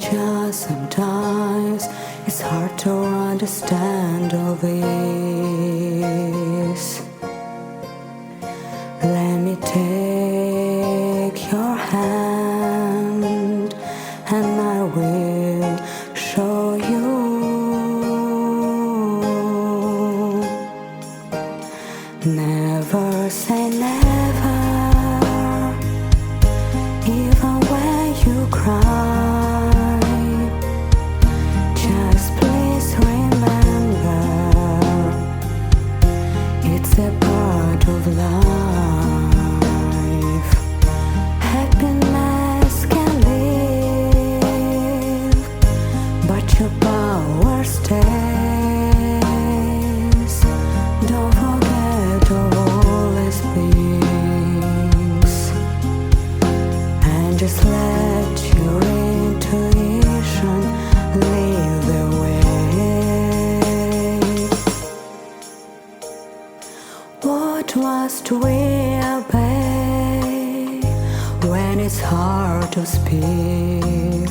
just sometimes it's hard to understand all this. Let me take your hand and I will show you. Never say never, even when you cry. Just please remember, it's a part of life. Happiness can leave, but your power stays. Don't forget all these things, and just let your intuition lead the way. What must we obey when it's hard to speak?